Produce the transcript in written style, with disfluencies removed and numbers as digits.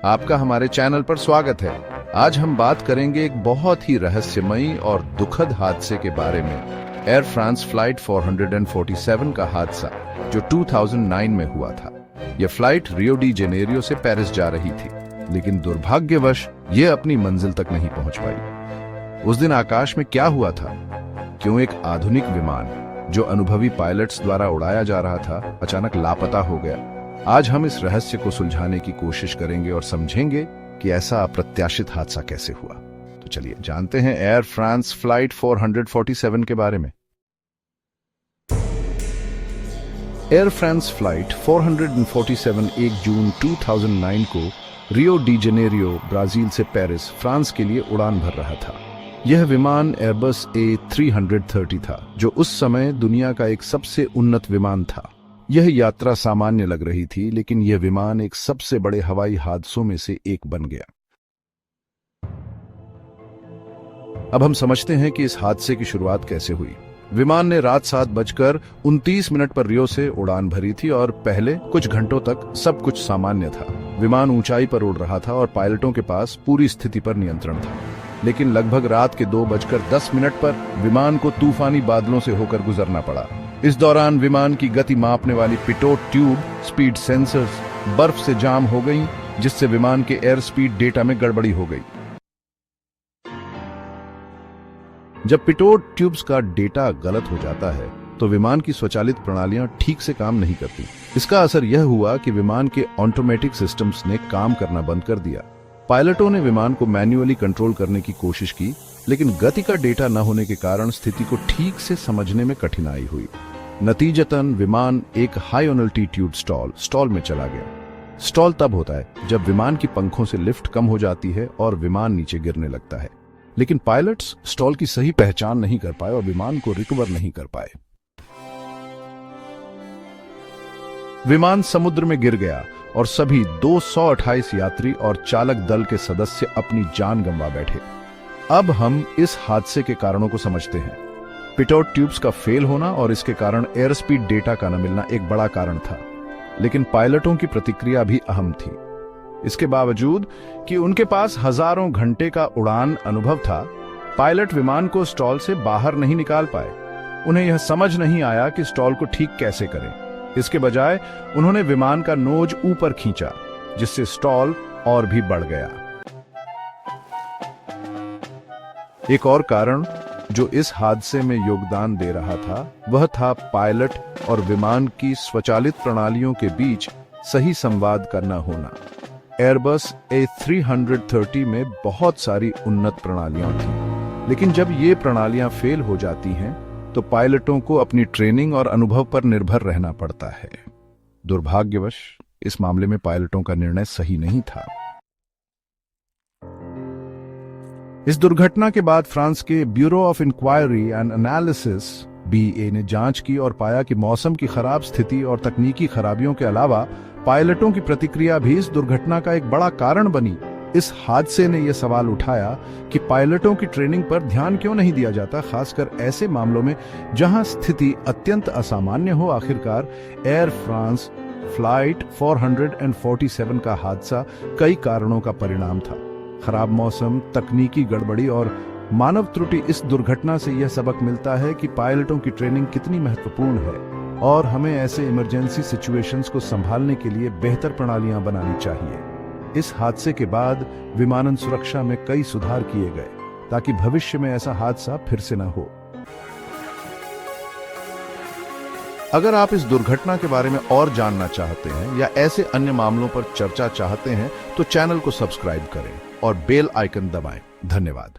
आपका हमारे चैनल पर स्वागत है। आज हम बात करेंगे एक बहुत ही रहस्यमयी और दुखद हादसे के बारे में। एयर फ्रांस फ्लाइट 447 का हादसा जो 2009 में हुआ था। यह फ्लाइट रियो डी जेनेरियो से पेरिस जा रही थी, लेकिन दुर्भाग्यवश यह अपनी मंजिल तक नहीं पहुंच पाई। उस दिन आकाश में क्या हुआ था? क्यों एक आधुनिक विमान जो अनुभवी पायलट्स द्वारा उड़ाया जा रहा था अचानक लापता हो गया? आज हम इस रहस्य को सुलझाने की कोशिश करेंगे और समझेंगे कि ऐसा अप्रत्याशित हादसा कैसे हुआ। तो चलिए जानते हैं एयर फ्रांस फ्लाइट 447 के बारे में। एयर फ्रांस फ्लाइट 447 1 जून 2009 को रियो डी जेनेरियो ब्राजील से पेरिस फ्रांस के लिए उड़ान भर रहा था। यह विमान एयरबस A330 था, जो उस समय दुनिया का एक सबसे उन्नत विमान था। यह यात्रा सामान्य लग रही थी, लेकिन यह विमान एक सबसे बड़े हवाई हादसों में से एक बन गया। अब हम समझते हैं कि इस हादसे की शुरुआत कैसे हुई। विमान ने रात 7:29 पर रियो से उड़ान भरी थी और पहले कुछ घंटों तक सब कुछ सामान्य था। विमान ऊंचाई पर उड़ रहा था और पायलटों के पास पूरी स्थिति पर नियंत्रण था। लेकिन लगभग रात के 2:10 पर विमान को तूफानी बादलों से होकर गुजरना पड़ा। इस दौरान विमान की गति मापने वाली पिटोट ट्यूब स्पीड सेंसर्स बर्फ से जाम हो गईं, जिससे विमान के एयर स्पीड डेटा में गड़बड़ी हो गई। जब पिटोट ट्यूब्स का डेटा गलत हो जाता है तो विमान की स्वचालित प्रणालियां ठीक से काम नहीं करती। इसका असर यह हुआ कि विमान के ऑटोमेटिक सिस्टम्स ने काम करना बंद कर दिया। पायलटों ने विमान को मैन्युअली कंट्रोल करने की कोशिश की, लेकिन गति का डेटा न होने के कारण स्थिति को ठीक से समझने में कठिनाई हुई। नतीजतन विमान एक हाई अल्टीट्यूड स्टॉल में चला गया। स्टॉल तब होता है जब विमान की पंखों से लिफ्ट कम हो जाती है और विमान नीचे गिरने लगता है। लेकिन पायलट्स स्टॉल की सही पहचान नहीं कर पाए और विमान को रिकवर नहीं कर पाए। विमान समुद्र में गिर गया और सभी 228 यात्री और चालक दल के सदस्य अपनी जान गंवा बैठे। अब हम इस हादसे के कारणों को समझते हैं। पिटोट ट्यूब्स का फेल होना और इसके कारण एयर स्पीड डेटा का न मिलना एक बड़ा कारण था, लेकिन पायलटों की प्रतिक्रिया भी अहम थी। इसके बावजूद कि उनके पास हजारों घंटे का उड़ान अनुभव था, पायलट विमान को स्टॉल से बाहर नहीं निकाल पाए। उन्हें यह समझ नहीं आया कि स्टॉल को ठीक कैसे करें। इसके बजाय उन्होंने विमान का नोज ऊपर खींचा, जिससे स्टॉल और भी बढ़ गया। एक और कारण जो इस हादसे में योगदान दे रहा था, वह था पायलट और विमान की स्वचालित प्रणालियों के बीच सही संवाद करना होना। एयरबस A330 में बहुत सारी उन्नत प्रणालियां थीं, लेकिन जब ये प्रणालियां फेल हो जाती हैं तो पायलटों को अपनी ट्रेनिंग और अनुभव पर निर्भर रहना पड़ता है। दुर्भाग्यवश इस मामले में पायलटों का निर्णय सही नहीं था। इस दुर्घटना के बाद फ्रांस के bureau of inquiry and analysis BA ने जांच की और पाया कि मौसम की खराब स्थिति और तकनीकी खराबियों के अलावा पायलटों की प्रतिक्रिया भी इस दुर्घटना का एक बड़ा कारण बनी। इस हादसे ने यह सवाल उठाया कि पायलटों की ट्रेनिंग पर ध्यान क्यों नहीं दिया जाता, खासकर ऐसे मामलों में जहां स्थिति अत्यंत असामान्य हो। आखिरकार एयर फ्रांस फ्लाइट 447 का हादसा कई कारणों का परिणाम था। खराब मौसम, तकनीकी गड़बड़ी और मानव त्रुटि। इस दुर्घटना से यह सबक मिलता है कि पायलटों की ट्रेनिंग कितनी महत्वपूर्ण है और हमें ऐसे इमरजेंसी सिचुएशंस को संभालने के लिए बेहतर प्रणालियां बनानी चाहिए। इस हादसे के बाद विमानन सुरक्षा में कई सुधार किए गए ताकि भविष्य में ऐसा हादसा फिर से न हो। अगर आप इस दुर्घटना के बारे में और जानना चाहते हैं या ऐसे अन्य मामलों पर चर्चा चाहते हैं तो चैनल को सब्सक्राइब करें और बेल आइकन दबाएं। धन्यवाद।